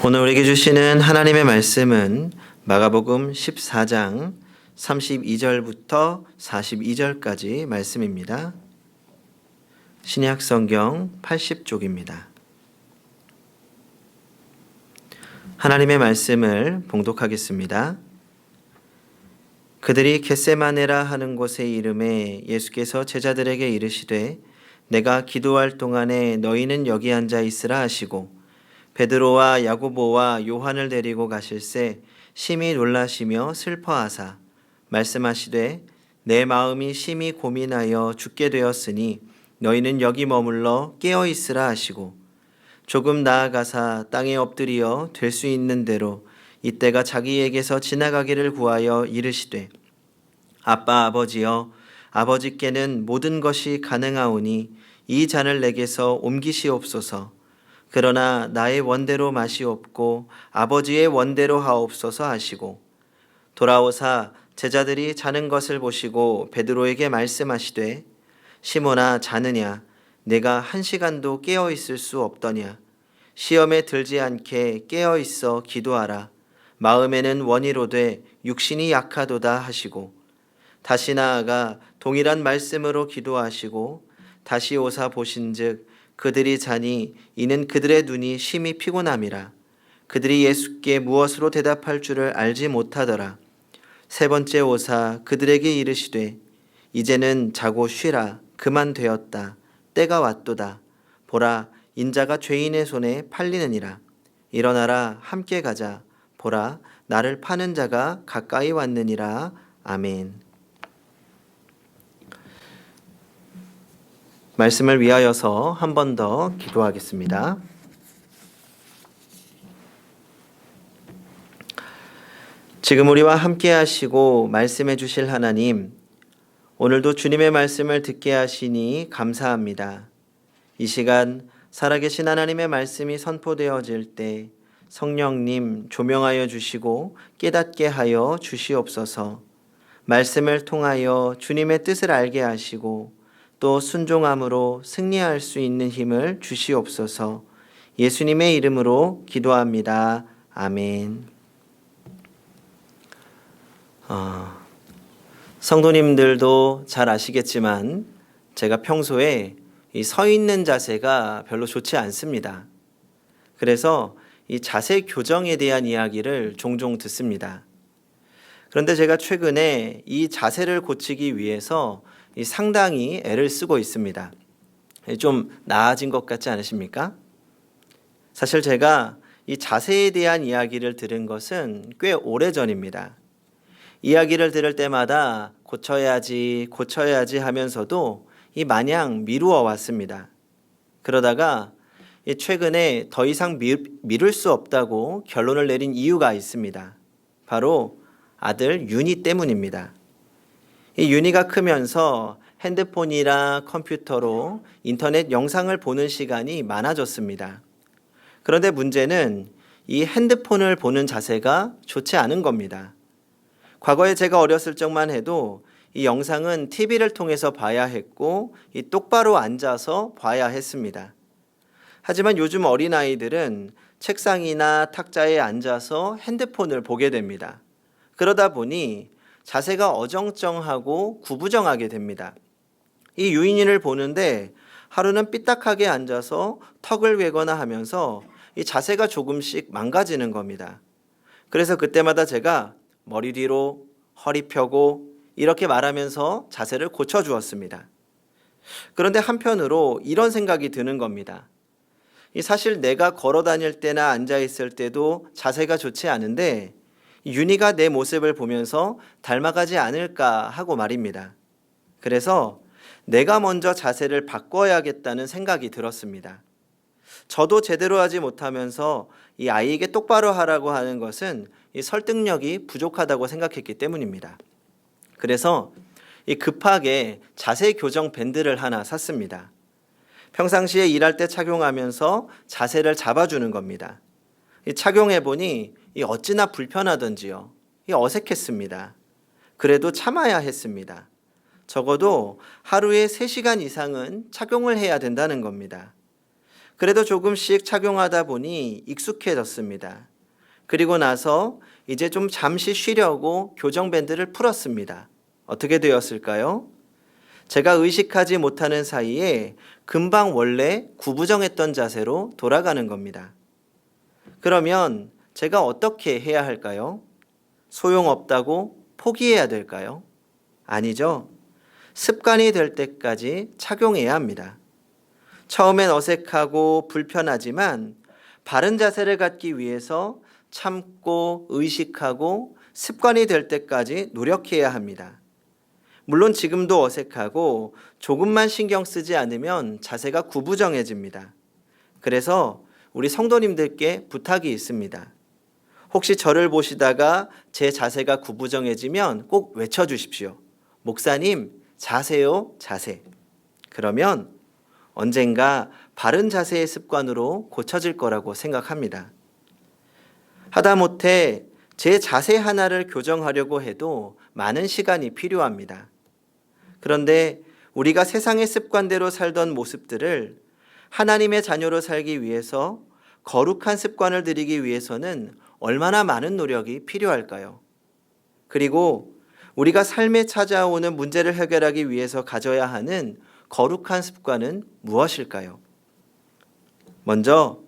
오늘 우리에게 주시는 하나님의 말씀은 마가복음 14장 32절부터 42절까지 말씀입니다. 신약 성경 80쪽입니다. 하나님의 말씀을 봉독하겠습니다. 그들이 겟세마네라 하는 곳에 이르매 예수께서 제자들에게 이르시되 내가 기도할 동안에 너희는 여기 앉아 있으라 하시고 베드로와 야고보와 요한을 데리고 가실새 심히 놀라시며 슬퍼하사 말씀하시되 내 마음이 심히 고민하여 죽게 되었으니 너희는 여기 머물러 깨어 있으라 하시고 조금 나아가사 땅에 엎드리어 될 수 있는 대로 이때가 자기에게서 지나가기를 구하여 이르시되 아빠 아버지여 아버지께는 모든 것이 가능하오니 이 잔을 내게서 옮기시옵소서. 그러나 나의 원대로 마시옵고 아버지의 원대로 하옵소서 하시고 돌아오사 제자들이 자는 것을 보시고 베드로에게 말씀하시되 시몬아 자느냐 내가 1시간도 깨어 있을 수 없더냐 시험에 들지 않게 깨어 있어 기도하라 마음에는 원이로되 육신이 약하도다 하시고 다시 나아가 동일한 말씀으로 기도하시고 다시 오사 보신즉 그들이 자니 이는 그들의 눈이 심히 피곤함이라. 그들이 예수께 무엇으로 대답할 줄을 알지 못하더라. 세 번째 오사 그들에게 이르시되 이제는 자고 쉬라. 그만 되었다. 때가 왔도다. 보라 인자가 죄인의 손에 팔리느니라. 일어나라 함께 가자. 보라 나를 파는 자가 가까이 왔느니라. 아멘. 말씀을 위하여서 한 번 더 기도하겠습니다. 지금 우리와 함께 하시고 말씀해 주실 하나님, 오늘도 주님의 말씀을 듣게 하시니 감사합니다. 이 시간 살아계신 하나님의 말씀이 선포되어질 때 성령님 조명하여 주시고 깨닫게 하여 주시옵소서. 말씀을 통하여 주님의 뜻을 알게 하시고 또 순종함으로 승리할 수 있는 힘을 주시옵소서. 예수님의 이름으로 기도합니다. 아멘. 성도님들도 잘 아시겠지만 제가 평소에 이 서 있는 자세가 별로 좋지 않습니다. 그래서 이 자세 교정에 대한 이야기를 종종 듣습니다. 그런데 제가 최근에 이 자세를 고치기 위해서 상당히 애를 쓰고 있습니다. 좀 나아진 것 같지 않으십니까? 사실 제가 이 자세에 대한 이야기를 들은 것은 꽤 오래전입니다. 이야기를 들을 때마다 고쳐야지 하면서도 마냥 미루어 왔습니다. 그러다가 최근에 더 이상 미룰 수 없다고 결론을 내린 이유가 있습니다. 바로 아들 윤희 때문입니다. 이 윤희가 크면서 핸드폰이나 컴퓨터로 인터넷 영상을 보는 시간이 많아졌습니다. 그런데 문제는 이 핸드폰을 보는 자세가 좋지 않은 겁니다. 과거에 제가 어렸을 적만 해도 이 영상은 TV를 통해서 봐야 했고 똑바로 앉아서 봐야 했습니다. 하지만 요즘 어린아이들은 책상이나 탁자에 앉아서 핸드폰을 보게 됩니다. 그러다 보니 자세가 어정쩡하고 구부정하게 됩니다. 이 유인이를 보는데 하루는 삐딱하게 앉아서 턱을 괴거나 하면서 이 자세가 조금씩 망가지는 겁니다. 그래서 그때마다 제가 머리 뒤로 허리 펴고 이렇게 말하면서 자세를 고쳐주었습니다. 그런데 한편으로 이런 생각이 드는 겁니다. 사실 내가 걸어 다닐 때나 앉아 있을 때도 자세가 좋지 않은데 윤희가 내 모습을 보면서 닮아가지 않을까 하고 말입니다. 그래서 내가 먼저 자세를 바꿔야겠다는 생각이 들었습니다. 저도 제대로 하지 못하면서 이 아이에게 똑바로 하라고 하는 것은 이 설득력이 부족하다고 생각했기 때문입니다. 그래서 급하게 자세 교정 밴드를 하나 샀습니다. 평상시에 일할 때 착용하면서 자세를 잡아주는 겁니다. 착용해보니 어찌나 불편하던지요. 어색했습니다. 그래도 참아야 했습니다. 적어도 하루에 3시간 이상은 착용을 해야 된다는 겁니다. 그래도 조금씩 착용하다 보니 익숙해졌습니다. 그리고 나서 이제 좀 잠시 쉬려고 교정밴드를 풀었습니다. 어떻게 되었을까요? 제가 의식하지 못하는 사이에 금방 원래 구부정했던 자세로 돌아가는 겁니다. 그러면 제가 어떻게 해야 할까요? 소용없다고 포기해야 될까요? 아니죠. 습관이 될 때까지 착용해야 합니다. 처음엔 어색하고 불편하지만 바른 자세를 갖기 위해서 참고 의식하고 습관이 될 때까지 노력해야 합니다. 물론 지금도 어색하고 조금만 신경 쓰지 않으면 자세가 구부정해집니다. 그래서 우리 성도님들께 부탁이 있습니다. 혹시 저를 보시다가 제 자세가 구부정해지면 꼭 외쳐주십시오. 목사님, 자세요, 자세. 그러면 언젠가 바른 자세의 습관으로 고쳐질 거라고 생각합니다. 하다못해 제 자세 하나를 교정하려고 해도 많은 시간이 필요합니다. 그런데 우리가 세상의 습관대로 살던 모습들을 하나님의 자녀로 살기 위해서 거룩한 습관을 들이기 위해서는 얼마나 많은 노력이 필요할까요? 그리고 우리가 삶에 찾아오는 문제를 해결하기 위해서 가져야 하는 거룩한 습관은 무엇일까요? 먼저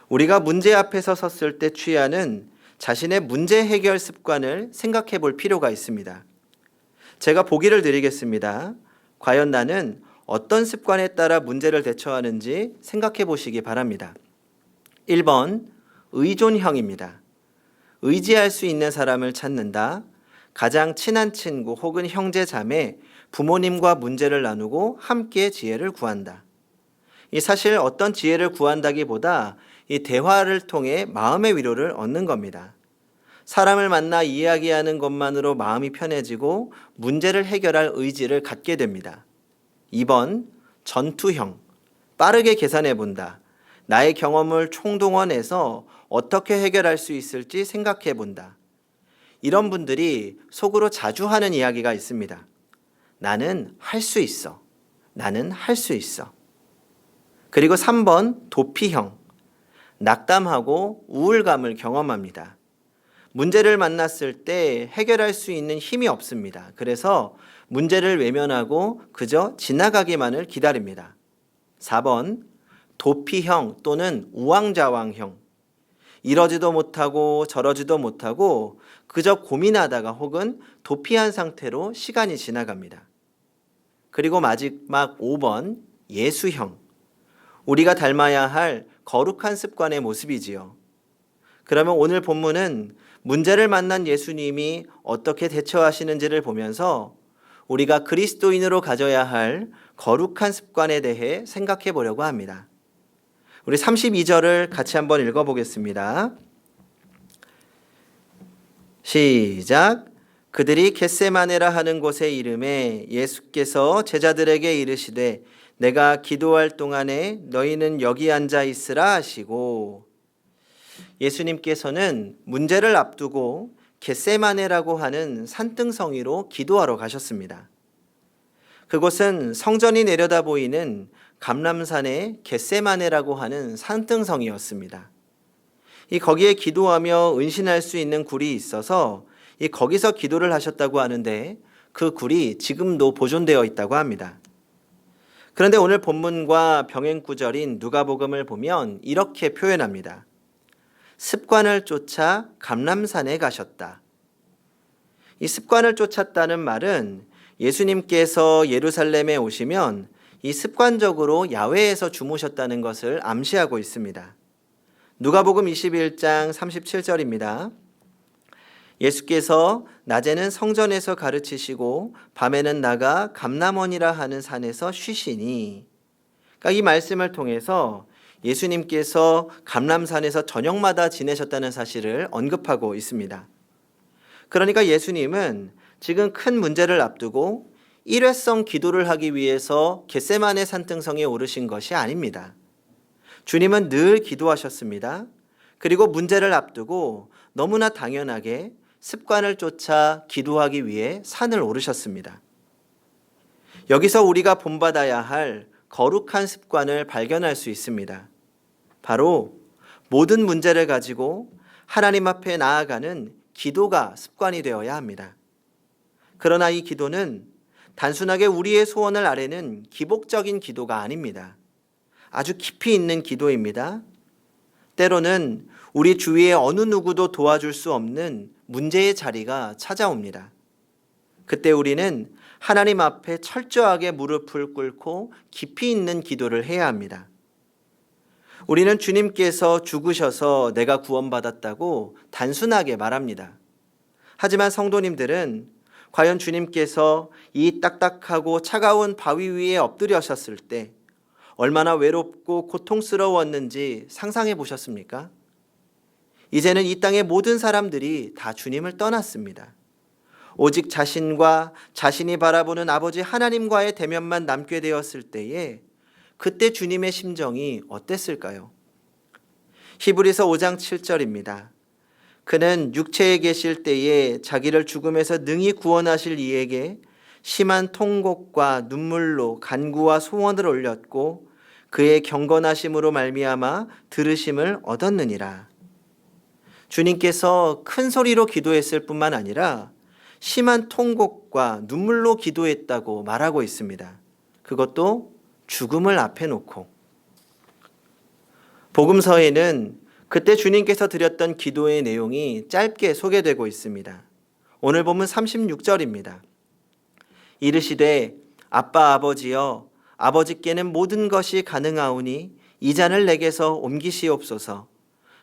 우리가 문제 앞에서 섰을 때 취하는 자신의 문제 해결 습관을 생각해 볼 필요가 있습니다. 제가 보기를 드리겠습니다. 과연 나는 어떤 습관에 따라 문제를 대처하는지 생각해 보시기 바랍니다. 1번, 의존형입니다. 의지할 수 있는 사람을 찾는다. 가장 친한 친구 혹은 형제 자매, 부모님과 문제를 나누고 함께 지혜를 구한다. 이 사실 어떤 지혜를 구한다기보다 이 대화를 통해 마음의 위로를 얻는 겁니다. 사람을 만나 이야기하는 것만으로 마음이 편해지고 문제를 해결할 의지를 갖게 됩니다. 2번, 전투형. 빠르게 계산해 본다. 나의 경험을 총동원해서 어떻게 해결할 수 있을지 생각해 본다. 이런 분들이 속으로 자주 하는 이야기가 있습니다. 나는 할 수 있어. 나는 할 수 있어. 그리고 3번, 도피형. 낙담하고 우울감을 경험합니다. 문제를 만났을 때 해결할 수 있는 힘이 없습니다. 그래서 문제를 외면하고 그저 지나가기만을 기다립니다. 4번, 도피형 또는 우왕좌왕형. 이러지도 못하고 저러지도 못하고 그저 고민하다가 혹은 도피한 상태로 시간이 지나갑니다. 그리고 마지막 5번, 예수형. 우리가 닮아야 할 거룩한 습관의 모습이지요. 그러면 오늘 본문은 문제를 만난 예수님이 어떻게 대처하시는지를 보면서 우리가 그리스도인으로 가져야 할 거룩한 습관에 대해 생각해 보려고 합니다. 우리 32절을 같이 한번 읽어보겠습니다. 시작. 그들이 겟세마네라 하는 곳에 이름에 예수께서 제자들에게 이르시되 내가 기도할 동안에 너희는 여기 앉아 있으라 하시고, 예수님께서는 문제를 앞두고 겟세마네라고 하는 산등성이로 기도하러 가셨습니다. 그곳은 성전이 내려다 보이는 감람산의 겟세마네라고 하는 산등성이었습니다. 거기에 기도하며 은신할 수 있는 굴이 있어서 거기서 기도를 하셨다고 하는데 그 굴이 지금도 보존되어 있다고 합니다. 그런데 오늘 본문과 병행 구절인 누가복음을 보면 이렇게 표현합니다. 습관을 쫓아 감람산에 가셨다. 이 습관을 쫓았다는 말은 예수님께서 예루살렘에 오시면 이 습관적으로 야외에서 주무셨다는 것을 암시하고 있습니다. 누가복음 21장 37절입니다. 예수께서 낮에는 성전에서 가르치시고 밤에는 나가 감람원이라 하는 산에서 쉬시니. 그러니까 이 말씀을 통해서 예수님께서 감람산에서 저녁마다 지내셨다는 사실을 언급하고 있습니다. 그러니까 예수님은 지금 큰 문제를 앞두고 일회성 기도를 하기 위해서 겟세마네 산등성에 오르신 것이 아닙니다. 주님은 늘 기도하셨습니다. 그리고 문제를 앞두고 너무나 당연하게 습관을 쫓아 기도하기 위해 산을 오르셨습니다. 여기서 우리가 본받아야 할 거룩한 습관을 발견할 수 있습니다. 바로 모든 문제를 가지고 하나님 앞에 나아가는 기도가 습관이 되어야 합니다. 그러나 이 기도는 단순하게 우리의 소원을 아뢰는 기복적인 기도가 아닙니다. 아주 깊이 있는 기도입니다. 때로는 우리 주위에 어느 누구도 도와줄 수 없는 문제의 자리가 찾아옵니다. 그때 우리는 하나님 앞에 철저하게 무릎을 꿇고 깊이 있는 기도를 해야 합니다. 우리는 주님께서 죽으셔서 내가 구원받았다고 단순하게 말합니다. 하지만 성도님들은 과연 주님께서 이 딱딱하고 차가운 바위 위에 엎드려셨을 때 얼마나 외롭고 고통스러웠는지 상상해 보셨습니까? 이제는 이 땅의 모든 사람들이 다 주님을 떠났습니다. 오직 자신과 자신이 바라보는 아버지 하나님과의 대면만 남게 되었을 때에 그때 주님의 심정이 어땠을까요? 히브리서 5장 7절입니다. 그는 육체에 계실 때에 자기를 죽음에서 능히 구원하실 이에게 심한 통곡과 눈물로 간구와 소원을 올렸고 그의 경건하심으로 말미암아 들으심을 얻었느니라. 주님께서 큰 소리로 기도했을 뿐만 아니라 심한 통곡과 눈물로 기도했다고 말하고 있습니다. 그것도 죽음을 앞에 놓고. 복음서에는 그때 주님께서 드렸던 기도의 내용이 짧게 소개되고 있습니다. 오늘 본문 36절입니다. 이르시되 아빠 아버지여 아버지께는 모든 것이 가능하오니 이 잔을 내게서 옮기시옵소서.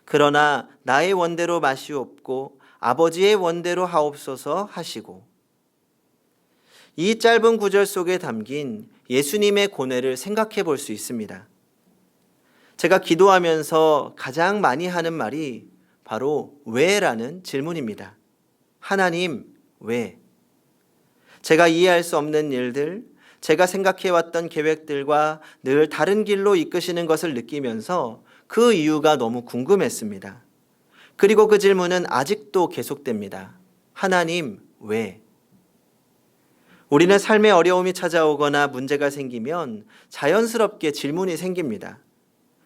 그러나 나의 원대로 마시옵고 아버지의 원대로 하옵소서 하시고. 이 짧은 구절 속에 담긴 예수님의 고뇌를 생각해 볼 수 있습니다. 제가 기도하면서 가장 많이 하는 말이 바로 왜라는 질문입니다. 하나님, 왜? 제가 이해할 수 없는 일들, 제가 생각해왔던 계획들과 늘 다른 길로 이끄시는 것을 느끼면서 그 이유가 너무 궁금했습니다. 그리고 그 질문은 아직도 계속됩니다. 하나님, 왜? 우리는 삶에 어려움이 찾아오거나 문제가 생기면 자연스럽게 질문이 생깁니다.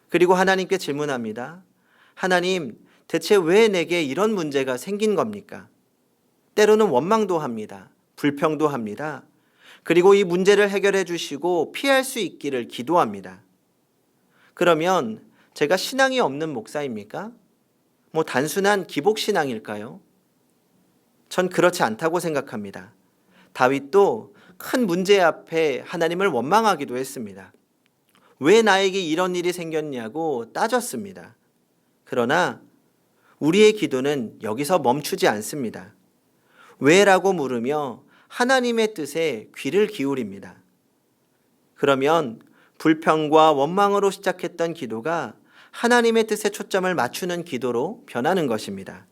그리고 하나님께 질문합니다. 하나님, 대체 왜 내게 이런 문제가 생긴 겁니까? 때로는 원망도 합니다. 불평도 합니다. 그리고 이 문제를 해결해 주시고 피할 수 있기를 기도합니다. 그러면 제가 신앙이 없는 목사입니까? 단순한 기복신앙일까요? 전 그렇지 않다고 생각합니다. 다윗도 큰 문제 앞에 하나님을 원망하기도 했습니다. 왜 나에게 이런 일이 생겼냐고 따졌습니다. 그러나 우리의 기도는 여기서 멈추지 않습니다. 왜라고 물으며 하나님의 뜻에 귀를 기울입니다. 그러면 불평과 원망으로 시작했던 기도가 하나님의 뜻에 초점을 맞추는 기도로 변하는 것입니다.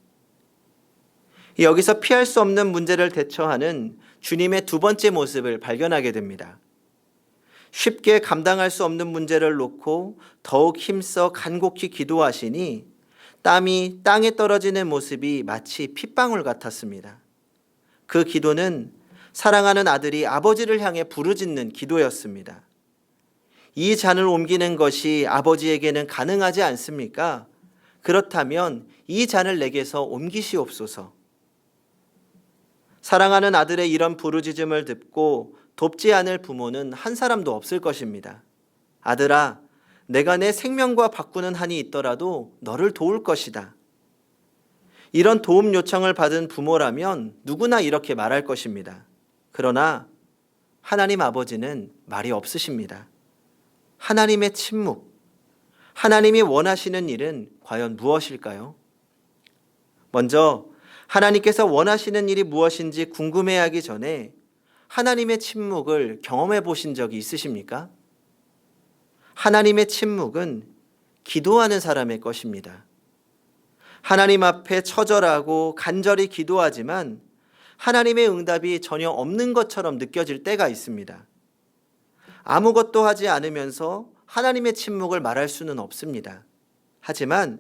여기서 피할 수 없는 문제를 대처하는 주님의 두 번째 모습을 발견하게 됩니다. 쉽게 감당할 수 없는 문제를 놓고 더욱 힘써 간곡히 기도하시니 땀이 땅에 떨어지는 모습이 마치 핏방울 같았습니다. 그 기도는 사랑하는 아들이 아버지를 향해 부르짖는 기도였습니다. 이 잔을 옮기는 것이 아버지에게는 가능하지 않습니까? 그렇다면 이 잔을 내게서 옮기시옵소서. 사랑하는 아들의 이런 부르짖음을 듣고 돕지 않을 부모는 한 사람도 없을 것입니다. 아들아, 내가 내 생명과 바꾸는 한이 있더라도 너를 도울 것이다. 이런 도움 요청을 받은 부모라면 누구나 이렇게 말할 것입니다. 그러나 하나님 아버지는 말이 없으십니다. 하나님의 침묵, 하나님이 원하시는 일은 과연 무엇일까요? 먼저 하나님께서 원하시는 일이 무엇인지 궁금해하기 전에 하나님의 침묵을 경험해 보신 적이 있으십니까? 하나님의 침묵은 기도하는 사람의 것입니다. 하나님 앞에 처절하고 간절히 기도하지만 하나님의 응답이 전혀 없는 것처럼 느껴질 때가 있습니다. 아무것도 하지 않으면서 하나님의 침묵을 말할 수는 없습니다. 하지만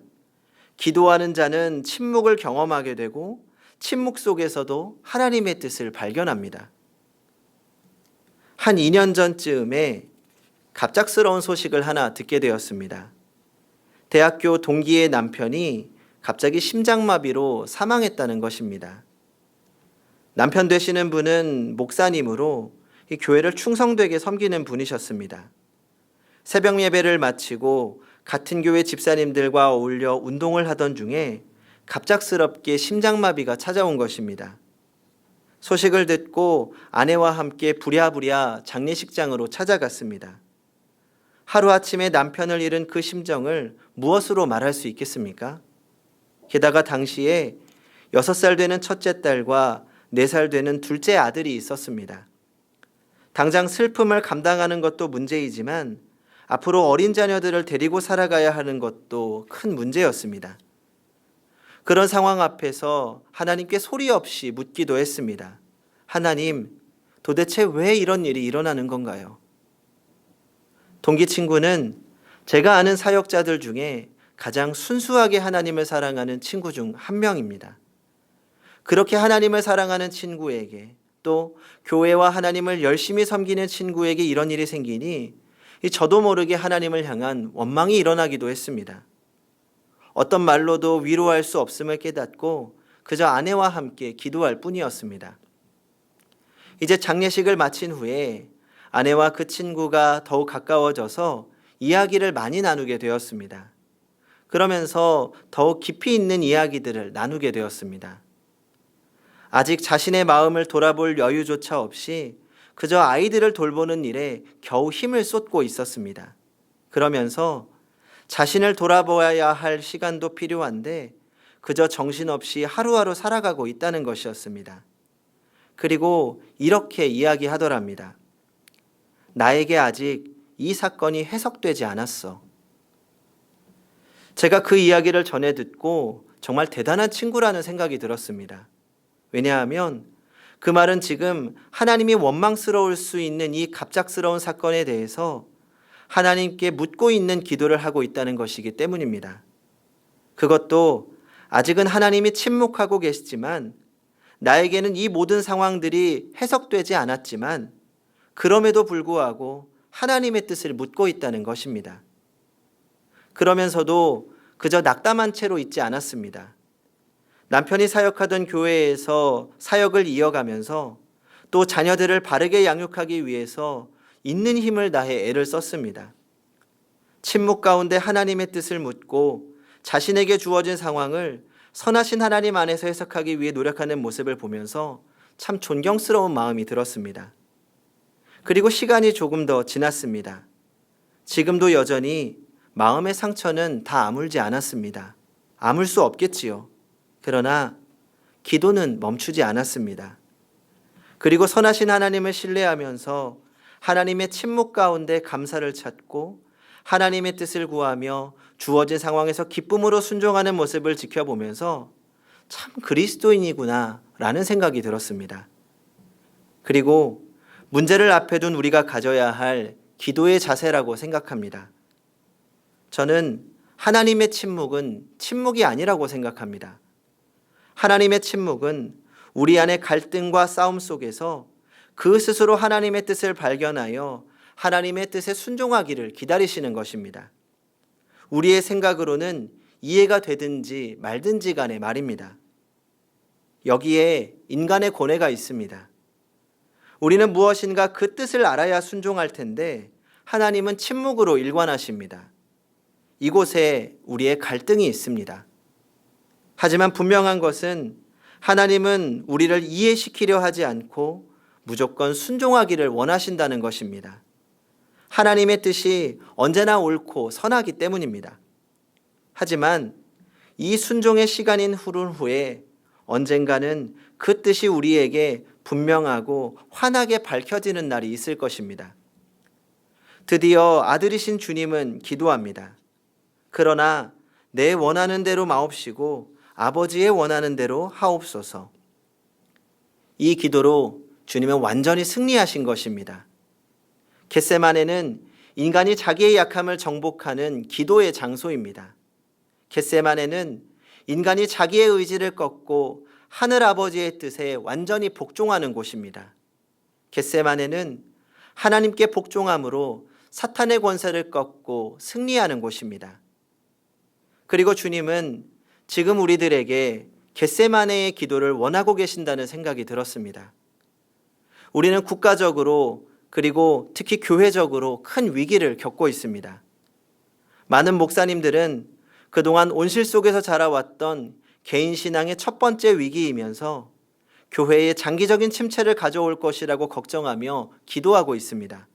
기도하는 자는 침묵을 경험하게 되고 침묵 속에서도 하나님의 뜻을 발견합니다. 한 2년 전쯤에 갑작스러운 소식을 하나 듣게 되었습니다. 대학교 동기의 남편이 갑자기 심장마비로 사망했다는 것입니다. 남편 되시는 분은 목사님으로 이 교회를 충성되게 섬기는 분이셨습니다. 새벽 예배를 마치고 같은 교회 집사님들과 어울려 운동을 하던 중에 갑작스럽게 심장마비가 찾아온 것입니다. 소식을 듣고 아내와 함께 부랴부랴 장례식장으로 찾아갔습니다. 하루아침에 남편을 잃은 그 심정을 무엇으로 말할 수 있겠습니까? 게다가 당시에 6살 되는 첫째 딸과 4살 되는 둘째 아들이 있었습니다. 당장 슬픔을 감당하는 것도 문제이지만 앞으로 어린 자녀들을 데리고 살아가야 하는 것도 큰 문제였습니다. 그런 상황 앞에서 하나님께 소리 없이 묻기도 했습니다. 하나님, 도대체 왜 이런 일이 일어나는 건가요? 동기 친구는 제가 아는 사역자들 중에 가장 순수하게 하나님을 사랑하는 친구 중 한 명입니다. 그렇게 하나님을 사랑하는 친구에게 또 교회와 하나님을 열심히 섬기는 친구에게 이런 일이 생기니 저도 모르게 하나님을 향한 원망이 일어나기도 했습니다. 어떤 말로도 위로할 수 없음을 깨닫고 그저 아내와 함께 기도할 뿐이었습니다. 이제 장례식을 마친 후에 아내와 그 친구가 더욱 가까워져서 이야기를 많이 나누게 되었습니다. 그러면서 더욱 깊이 있는 이야기들을 나누게 되었습니다. 아직 자신의 마음을 돌아볼 여유조차 없이 그저 아이들을 돌보는 일에 겨우 힘을 쏟고 있었습니다. 그러면서 자신을 돌아보아야 할 시간도 필요한데 그저 정신없이 하루하루 살아가고 있다는 것이었습니다. 그리고 이렇게 이야기하더랍니다. 나에게 아직 이 사건이 해석되지 않았어. 제가 그 이야기를 전해 듣고 정말 대단한 친구라는 생각이 들었습니다. 왜냐하면 그 말은 지금 하나님이 원망스러울 수 있는 이 갑작스러운 사건에 대해서 하나님께 묻고 있는 기도를 하고 있다는 것이기 때문입니다. 그것도 아직은 하나님이 침묵하고 계시지만 나에게는 이 모든 상황들이 해석되지 않았지만 그럼에도 불구하고 하나님의 뜻을 묻고 있다는 것입니다. 그러면서도 그저 낙담한 채로 있지 않았습니다. 남편이 사역하던 교회에서 사역을 이어가면서 또 자녀들을 바르게 양육하기 위해서 있는 힘을 다해 애를 썼습니다. 침묵 가운데 하나님의 뜻을 묻고 자신에게 주어진 상황을 선하신 하나님 안에서 해석하기 위해 노력하는 모습을 보면서 참 존경스러운 마음이 들었습니다. 그리고 시간이 조금 더 지났습니다. 지금도 여전히 마음의 상처는 다 아물지 않았습니다. 아물 수 없겠지요. 그러나 기도는 멈추지 않았습니다. 그리고 선하신 하나님을 신뢰하면서 하나님의 침묵 가운데 감사를 찾고 하나님의 뜻을 구하며 주어진 상황에서 기쁨으로 순종하는 모습을 지켜보면서 참 그리스도인이구나 라는 생각이 들었습니다. 그리고 문제를 앞에 둔 우리가 가져야 할 기도의 자세라고 생각합니다. 저는 하나님의 침묵은 침묵이 아니라고 생각합니다. 하나님의 침묵은 우리 안의 갈등과 싸움 속에서 그 스스로 하나님의 뜻을 발견하여 하나님의 뜻에 순종하기를 기다리시는 것입니다. 우리의 생각으로는 이해가 되든지 말든지 간의 말입니다. 여기에 인간의 고뇌가 있습니다. 우리는 무엇인가 그 뜻을 알아야 순종할 텐데 하나님은 침묵으로 일관하십니다. 이곳에 우리의 갈등이 있습니다. 하지만 분명한 것은 하나님은 우리를 이해시키려 하지 않고 무조건 순종하기를 원하신다는 것입니다. 하나님의 뜻이 언제나 옳고 선하기 때문입니다. 하지만 이 순종의 시간인 흐른 후에 언젠가는 그 뜻이 우리에게 분명하고 환하게 밝혀지는 날이 있을 것입니다. 드디어 아들이신 주님은 기도합니다. 그러나 내 원하는 대로 마옵시고 아버지의 원하는 대로 하옵소서. 이 기도로 주님은 완전히 승리하신 것입니다. 겟세마네는 인간이 자기의 약함을 정복하는 기도의 장소입니다. 겟세마네는 인간이 자기의 의지를 꺾고 하늘 아버지의 뜻에 완전히 복종하는 곳입니다. 겟세마네는 하나님께 복종함으로 사탄의 권세를 꺾고 승리하는 곳입니다. 그리고 주님은 지금 우리들에게 겟세마네의 기도를 원하고 계신다는 생각이 들었습니다. 우리는 국가적으로 그리고 특히 교회적으로 큰 위기를 겪고 있습니다. 많은 목사님들은 그동안 온실 속에서 자라왔던 개인 신앙의 첫 번째 위기이면서 교회의 장기적인 침체를 가져올 것이라고 걱정하며 기도하고 있습니다.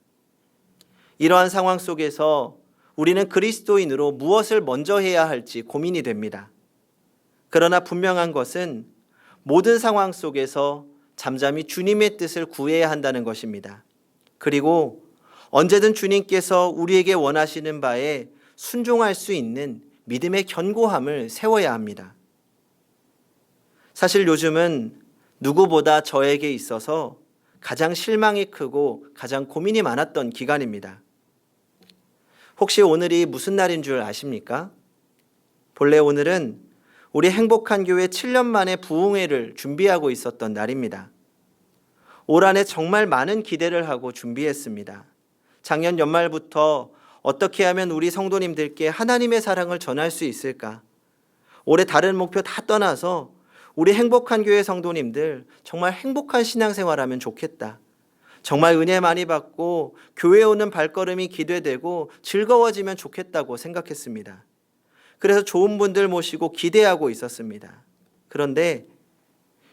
이러한 상황 속에서 우리는 그리스도인으로 무엇을 먼저 해야 할지 고민이 됩니다. 그러나 분명한 것은 모든 상황 속에서 잠잠히 주님의 뜻을 구해야 한다는 것입니다. 그리고 언제든 주님께서 우리에게 원하시는 바에 순종할 수 있는 믿음의 견고함을 세워야 합니다. 사실 요즘은 누구보다 저에게 있어서 가장 실망이 크고 가장 고민이 많았던 기간입니다. 혹시 오늘이 무슨 날인 줄 아십니까? 본래 오늘은 우리 행복한 교회 7년 만에 부흥회를 준비하고 있었던 날입니다. 올 한해 정말 많은 기대를 하고 준비했습니다. 작년 연말부터 어떻게 하면 우리 성도님들께 하나님의 사랑을 전할 수 있을까? 올해 다른 목표 다 떠나서 우리 행복한 교회 성도님들 정말 행복한 신앙생활하면 좋겠다. 정말 은혜 많이 받고 교회에 오는 발걸음이 기대되고 즐거워지면 좋겠다고 생각했습니다. 그래서 좋은 분들 모시고 기대하고 있었습니다. 그런데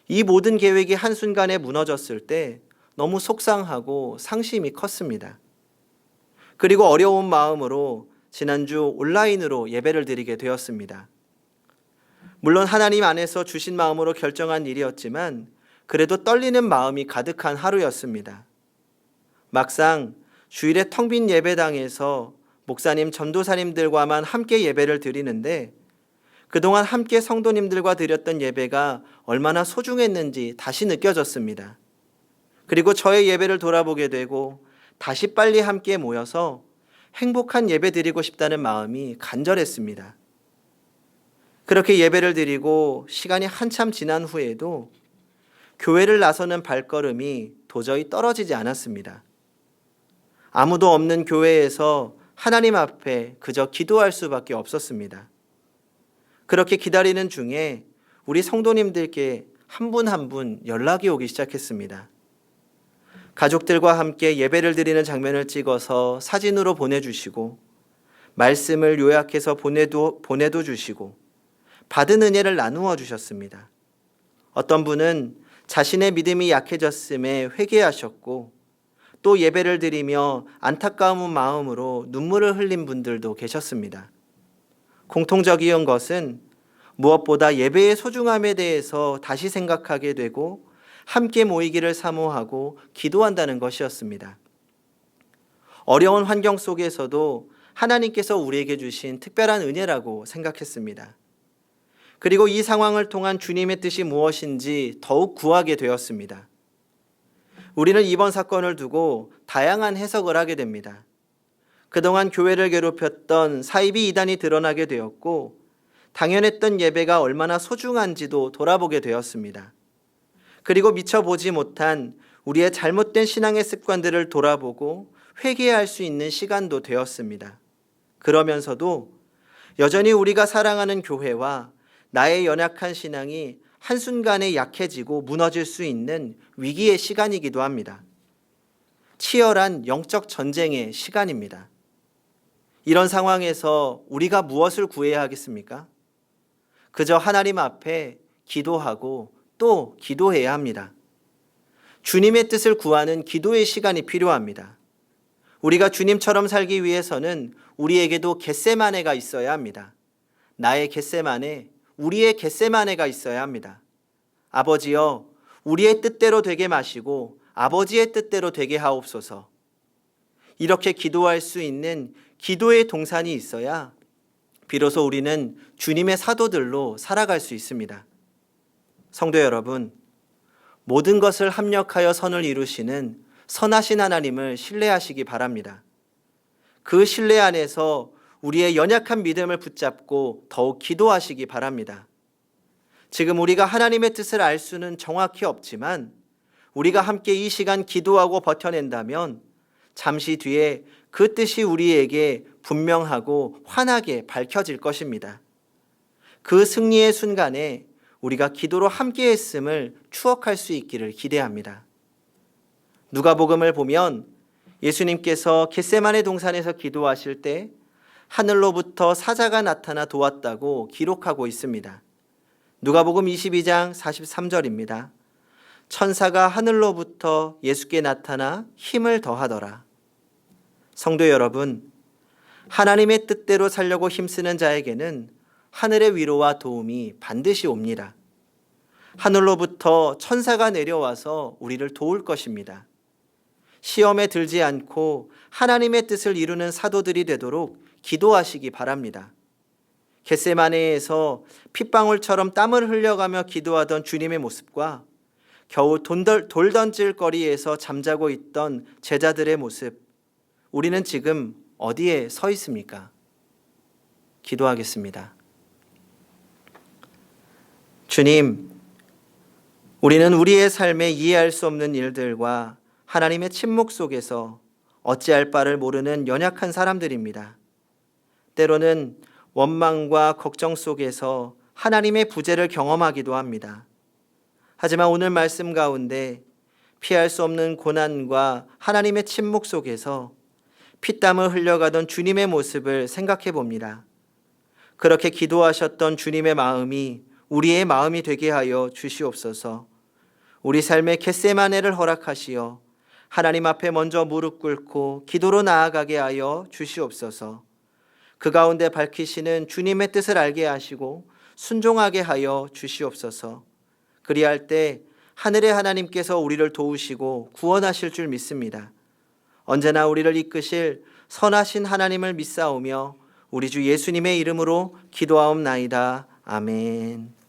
이 모든 계획이 한순간에 무너졌을 때 너무 속상하고 상심이 컸습니다. 그리고 어려운 마음으로 지난주 온라인으로 예배를 드리게 되었습니다. 물론 하나님 안에서 주신 마음으로 결정한 일이었지만 그래도 떨리는 마음이 가득한 하루였습니다. 막상 주일에 텅 빈 예배당에서 목사님, 전도사님들과만 함께 예배를 드리는데 그동안 함께 성도님들과 드렸던 예배가 얼마나 소중했는지 다시 느껴졌습니다. 그리고 저의 예배를 돌아보게 되고 다시 빨리 함께 모여서 행복한 예배 드리고 싶다는 마음이 간절했습니다. 그렇게 예배를 드리고 시간이 한참 지난 후에도 교회를 나서는 발걸음이 도저히 떨어지지 않았습니다. 아무도 없는 교회에서 하나님 앞에 그저 기도할 수밖에 없었습니다. 그렇게 기다리는 중에 우리 성도님들께 한 분 한 분 연락이 오기 시작했습니다. 가족들과 함께 예배를 드리는 장면을 찍어서 사진으로 보내주시고 말씀을 요약해서 보내도 주시고 받은 은혜를 나누어 주셨습니다. 어떤 분은 자신의 믿음이 약해졌음에 회개하셨고 또 예배를 드리며 안타까운 마음으로 눈물을 흘린 분들도 계셨습니다. 공통적이었던 것은 무엇보다 예배의 소중함에 대해서 다시 생각하게 되고 함께 모이기를 사모하고 기도한다는 것이었습니다. 어려운 환경 속에서도 하나님께서 우리에게 주신 특별한 은혜라고 생각했습니다. 그리고 이 상황을 통한 주님의 뜻이 무엇인지 더욱 구하게 되었습니다. 우리는 이번 사건을 두고 다양한 해석을 하게 됩니다. 그동안 교회를 괴롭혔던 사이비 이단이 드러나게 되었고 당연했던 예배가 얼마나 소중한지도 돌아보게 되었습니다. 그리고 미처 보지 못한 우리의 잘못된 신앙의 습관들을 돌아보고 회개할 수 있는 시간도 되었습니다. 그러면서도 여전히 우리가 사랑하는 교회와 나의 연약한 신앙이 한순간에 약해지고 무너질 수 있는 위기의 시간이기도 합니다. 치열한 영적 전쟁의 시간입니다. 이런 상황에서 우리가 무엇을 구해야 하겠습니까? 그저 하나님 앞에 기도하고 또 기도해야 합니다. 주님의 뜻을 구하는 기도의 시간이 필요합니다. 우리가 주님처럼 살기 위해서는 우리에게도 겟세마네가 있어야 합니다. 나의 겟세마네, 우리의 겟세마네가 있어야 합니다. 아버지여, 우리의 뜻대로 되게 마시고 아버지의 뜻대로 되게 하옵소서. 이렇게 기도할 수 있는 기도의 동산이 있어야 비로소 우리는 주님의 사도들로 살아갈 수 있습니다. 성도 여러분, 모든 것을 합력하여 선을 이루시는 선하신 하나님을 신뢰하시기 바랍니다. 그 신뢰 안에서 우리의 연약한 믿음을 붙잡고 더욱 기도하시기 바랍니다. 지금 우리가 하나님의 뜻을 알 수는 정확히 없지만 우리가 함께 이 시간 기도하고 버텨낸다면 잠시 뒤에 그 뜻이 우리에게 분명하고 환하게 밝혀질 것입니다. 그 승리의 순간에 우리가 기도로 함께 했음을 추억할 수 있기를 기대합니다. 누가복음을 보면 예수님께서 겟세마네 동산에서 기도하실 때 하늘로부터 사자가 나타나 도왔다고 기록하고 있습니다. 누가복음 22장 43절입니다. 천사가 하늘로부터 예수께 나타나 힘을 더하더라. 성도 여러분, 하나님의 뜻대로 살려고 힘쓰는 자에게는 하늘의 위로와 도움이 반드시 옵니다. 하늘로부터 천사가 내려와서 우리를 도울 것입니다. 시험에 들지 않고 하나님의 뜻을 이루는 사도들이 되도록 기도하시기 바랍니다. 겟세마네에서 핏방울처럼 땀을 흘려가며 기도하던 주님의 모습과 겨우 돌 던질 거리에서 잠자고 있던 제자들의 모습, 우리는 지금 어디에 서 있습니까? 기도하겠습니다. 주님, 우리는 우리의 삶에 이해할 수 없는 일들과 하나님의 침묵 속에서 어찌할 바를 모르는 연약한 사람들입니다. 때로는 원망과 걱정 속에서 하나님의 부재를 경험하기도 합니다. 하지만 오늘 말씀 가운데 피할 수 없는 고난과 하나님의 침묵 속에서 피땀을 흘려가던 주님의 모습을 생각해 봅니다. 그렇게 기도하셨던 주님의 마음이 우리의 마음이 되게 하여 주시옵소서. 우리 삶에 겟세마네를 허락하시어 하나님 앞에 먼저 무릎 꿇고 기도로 나아가게 하여 주시옵소서. 그 가운데 밝히시는 주님의 뜻을 알게 하시고 순종하게 하여 주시옵소서. 그리할 때 하늘의 하나님께서 우리를 도우시고 구원하실 줄 믿습니다. 언제나 우리를 이끄실 선하신 하나님을 믿사오며 우리 주 예수님의 이름으로 기도하옵나이다. 아멘.